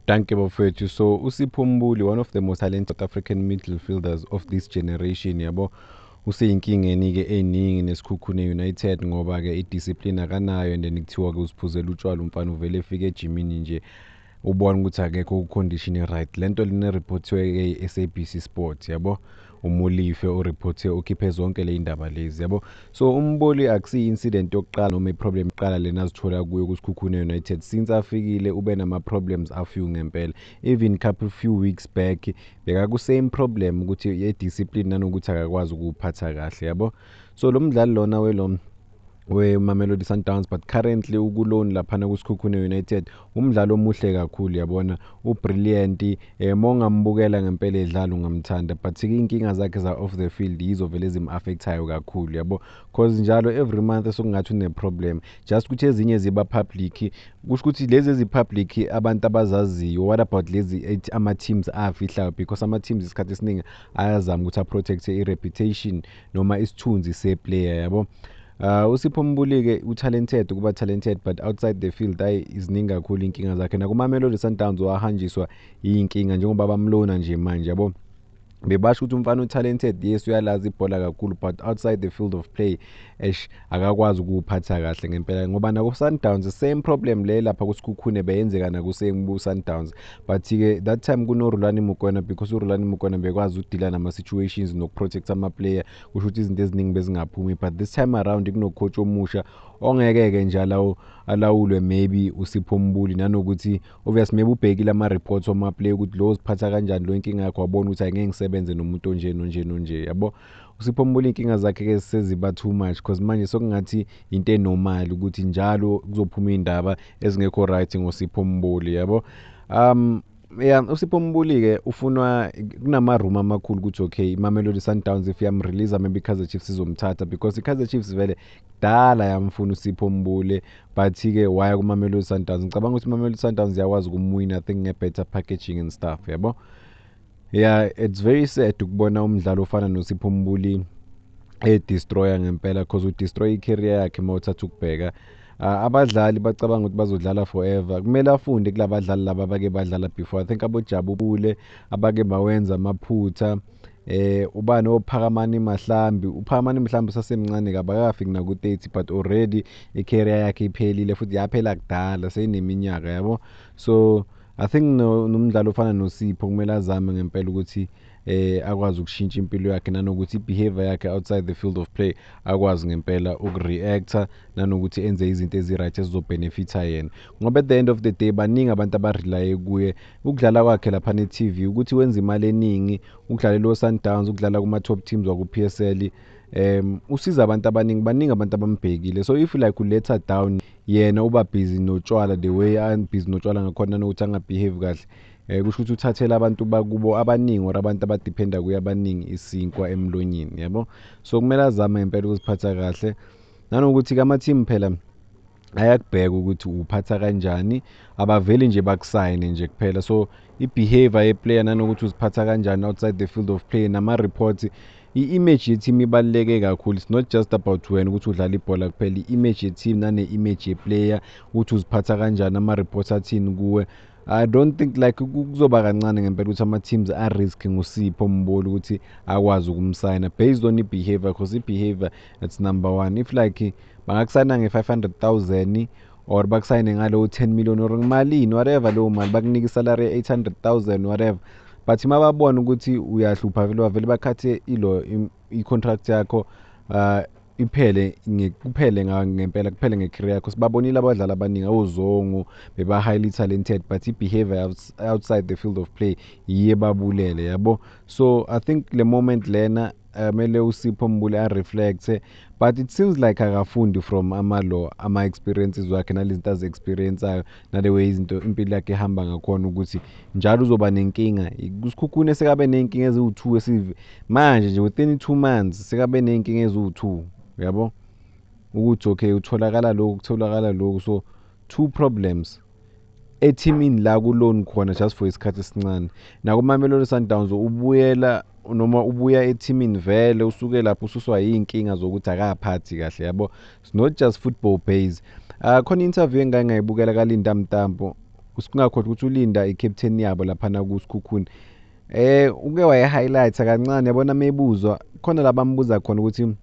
Danke bafethu. So uSipho Mbuli, one of the most talented South African midfielders of this generation, yabo. Useyinkingeni ke eningi nesikhukhune United ngoba ke idiscipline akanayo and then kuthiwa ke usiphuzela utshwala umfana uvele efike ejimini nje ubona ukuthi akekho ku-condition right. Lento line reportwe ke SABC Sports, yabo. Umulife ureporte ukhiphe zonke le indaba lezi, yabo. So Umboli akusi incident yokuqala noma iproblem iqala lena azithola kuyo kuSikhukhune United since afikile ube nama problems afew ngempela. Even couple few weeks back bekaku same problem ukuthi ye discipline nanokuthi akakwazi ukuphatha kahle, yabo. So lo mdlali lona Mamelodi Sundowns but currently ukulone laphana kuSikhukhune United umdlalo omuhle kakhulu, yabona ubrilliant. Mongambukela ngempela edlala ungamthanda, but inkinga zakhe za off the field yizo vele ezimaffectayo kakhulu, yabo, cause njalo every month sokungathi une problem, just ukuthi ezinye ziba public. Kusho ukuthi lezi ezipublic abantu abazaziyo. What about lezi ama teams afihlayo, because ama teams isikhathi esiningi ayazama ukuthi protect i-reputation noma isithunzi se-player, yabo. uSipho Mbuli ke utalented kuba talented, but outside the field iziningi kakhulu inkinga zakhe. Nakumamelodi Sundowns wahanjiswa yinkinga njengoba bamlona nje manje, yabo. Bebasho ukuthi umfana utalented, yes uyalazi ibhola kakhulu, but outside the field of play akakwazi ukuphatha kahle ngempela ngoba naku Sundowns same problem le lapha kuSikhukhune beyenzeka nakuSengu Sundowns, but ke that time kuno Rulani Mokwena, because uRulani Mokwena bekwazi ukudila nama situations nokuprotect ama player, kusho ukuthi izinto eziningi bezingaphumi. But this time around kuno coach omusha ongekeke nje alawulwe maybe uSipho Mbuli, nanokuthi obviously maybe ubhekile ama reports wama player ukuthi lo uziphatha kanjani, lo inkinga yakhe wabona ukuthi angeke ngisebenze nomuntu onje, yabo. uSipho Mbuli inkinga zakhe ke seziba too much, cause manje sokungathi into enormal ukuthi njalo kuzophuma indaba ezingekho right ngoSipho Mbuli, yabo. uSipho Mbuli ke ufunwa kunama room amakhulu ukuthi okay iMamelodi Sundowns if yamrelease maybe Kaizer Chiefs izomthatha, because iKaizer Chiefs vele dala yamfuna uSipho Mbuli, but ke waya kuMamelodi Sundowns. Ngicabanga ukuthi iMamelodi Sundowns yakwazi ukumwina, I think ngebetter packaging and stuff, yabo. Yeah, it's very sad ukubona umdlalo ofana noSipho Mbuli destroyer ngempela, cause udestroy icareer yakhe mawuthatha ukubheka. Abadlali bacabanga ukuthi bazodlala forever, kumele afunde kulabadlali laba abake badlala before. I think aboJabule abake bawenza amaphutha. Ubani oPhakamani Mahlambi, uPhakamani Mahlambi sasemncane kabakafiki naku 30, but already icareer yakhe iphelile futhi yaphela kudala seyineminyaka, yabo. So I think nomdlalo ofana noSipho kumele azame ngempela ukuthi akwazi ukushintsha impilo yakhe, nanokuthi ibehavior yakhe outside the field of play akwazi ngempela ukureacta, nanokuthi enze izinto eziright ezizobhenefitha yena, ngoba at the end of the day baningi abantu abarelaye kuye. Ukudlala kwakhe lapha ne-TV ukuthi wenza imali eningi, ukudlalela oSundowns, ukudlala kuma top teams waku PSL, usiza abantu baningi abantu abambhekile. So if like uletha down yena uba busy notshwala, the way busy notshwala ngakhona nokuthi angabehave kahle, kusho ukuthi uthathela abantu bakubo abaningi or abantu abadependa kuye abaningi isinkwa emlonyeni, yabo. So kumele azame ngempela ukuziphatha kahle, nanokuthi kama team phela ayakubheka ukuthi uphatha kanjani, abaveli nje bakusayine nje kuphela. So ibehavior yeplayer nanokuthi uziphatha kanjani outside the field of play nama reports, i-image ye-team ibaluleke kakhulu. It's not just about wena ukuthi udlala ibhola kuphela, i-image ye-team nane-image ye-player ukuthi uziphatha kanjani, ama-reports athini kuwe. I don't think like kuzoba kancane ngempela ukuthi ama-teams a-risk ngoSipho Mbuli ukuthi akwazi ukumsayina based on i-behavior, because i-behavior that's number one. If like bangakusayina nge-500,000 or bakusayine ngalo 10 million or malini whatever leyo mali, bakunika isalary 800,000 whatever, but mababona ukuthi uyahlupha vele bakhathe i-contract yakho kuphele ngempela kuphele ngecareer yakho. Sibabonile abadlali abaningi oZongo beba highly talented, but i-behavior outside the field of play yiye babulele, yabo. So I think le moment lena mele uSipho Mbuli a-reflect, but it seems like akafundi from ama-experiences wakhe nalezinto azi-experienceayo, nale way izinto impilo yakhe ehamba ngakhona, ukuthi njalo uzoba nenkinga. kuSikhukhune sekabe nenkinga eziwu-2 manje nje within 2 months sekabe nenkinga eziwu-2, yabo, ukuthi okay utholakala lokhu. So 2 problems ethimini la kulone khona just for isikhathi esincane. Nakumamelodi Sundowns ubuya ethimini vele usuke lapho ususwa yinkinga zokuthi akaphathi kahle, yabo. It's not just football based. Khona interview engayibukela kaLinda Mtambo usingakhohlwa ukuthi uLinda i-captain yabo laphana kuSikhukhune. Uke waye-highlight kancane yabona mebuzwa khona la bambuza khona ukuthi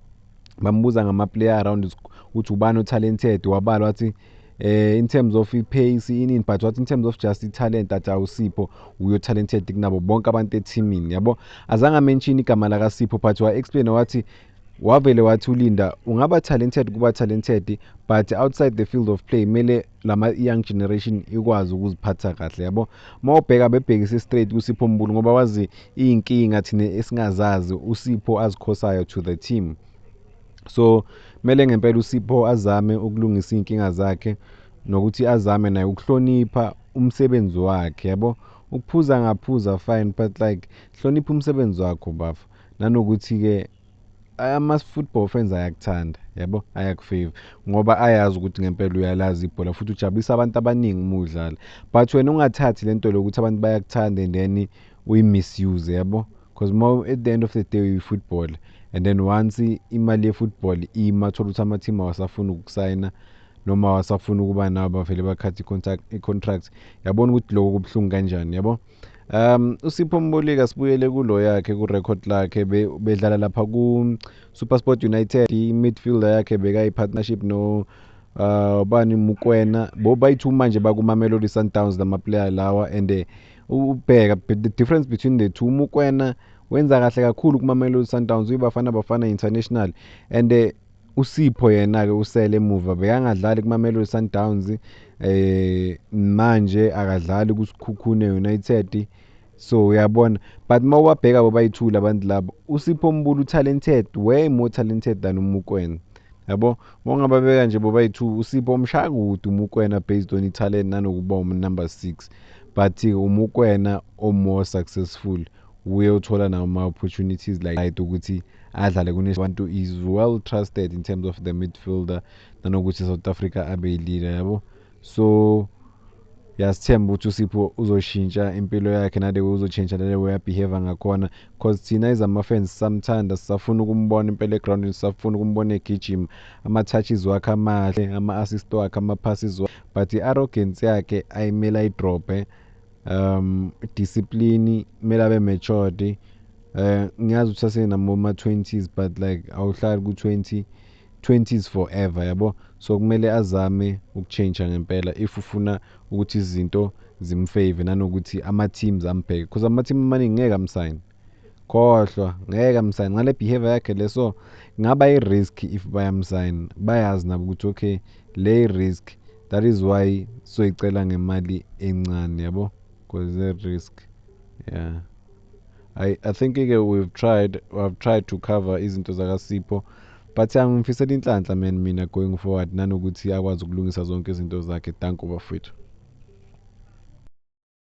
bambuza ngama-player around ukuthi ubani o-talented wabala wathi in terms of i-pace inini but wathi in terms of just i-talent athi awuSipho uyo talented kunabo bonke abantu ethimini yabo. Azange amention igama lakaSipho but wa-explain wathi wavele wathi uLinda ungaba talented kuba talented but outside the field of play mele lama young generation ikwazi ukuziphatha kahle yabo. Mawubheka bebhekise straight kuSipho Mbulu ngoba wazi iy'nkinga thina esingazazi uSipho azikhosayo to the team. So mele ngempela uSipho azame ukulungisa iy'nkinga zakhe nokuthi azame naye ukuhlonipha umsebenzi wakhe yabo. Ukuphuza ngaphuza fine but like hlonipha umsebenzi wakho bafu, nanokuthi-ke ama-football fans ayakuthanda yabo, ayakufeva ngoba ayazi ukuthi ngempela uyalazi ibhola futhi ujabulisa abantu abaningi uma udlala. But wena ungathathi lento lokuthi abantu bayakuthanda and then uyi-misuse yabo, because at the end of the day uyi-football and then once imali ye-football ima thola ukuthi ama-team awasafuni ukusayina noma awasafuni ukuba nawo bavele bakhathi i-contract. Yabona ukuthi lokho kubuhlungu kanjani yabo. uSipho Mbulika sibuyele kulo yakhe ku-record lakhe bedlala lapha ku-SuperSport United. I-midfielder yakhe bekayi-partnership no bani Mukwena bayi-2 manje bakuMamelodi Sundowns lama-player lawa and ubheka the difference between the two. Mukwena wenza kahle kakhulu kuMamelodi Sundowns uyibafana bafana international and uSipho yena-ke usele emuva bekangadlali kuMamelodi Sundowns manje akadlali kuSikhukhune United. So uyabona but mawabheka bobayi-2 labantu labo uSipho Mbulu talented, way more talented than uMukwena yabo. Mawungababeka nje bobayi-2 uSipho mshakude uMukwena based on i-talent nanokuba number 6 but uMukwena more successful uye uthola nama-opportunities like ukuthi adlale kunabantu. Is well trusted in terms of the midfielder nanokuthi South Africa abe leader yabo. So yasithemba ukuthi uSipho uzoshintsha impilo yakhe nale uzochange nale way abehave ngakhona because thina as ama-fans samthanda, sisafuna ukumbona impela egroundini, sisafuna ukumbona egijima, ama-touches wakhe amahle, ama-assist wakhe, ama-passes wakhe but i-arrogance yakhe ayimele ayidrophe. Discipline mele abe matured. Ngiyazi ukuthi sasenama-20s but like awuhlali ku-20s forever yabo. So kumele azame ukuchange ngempela if ufuna ukuthi izinto zimfave nanokuthi ama-teams ambheke because ama-team amaningi ngeke amsayine, khohlwa ngeke amsayine ngale behavior yakhe leso. Ngaba i-risk if bayamsayina, bayazi nabo ukuthi okay le risk, that is why soyicela ngemali encane yabo because the risk. Yeah, I think-ke I've tried to cover izinto zakaSipho but ngimfisela inhlanhla man mina going forward nanokuthi akwazi ukulungisa zonke izinto zakhe. Danko bafowethu.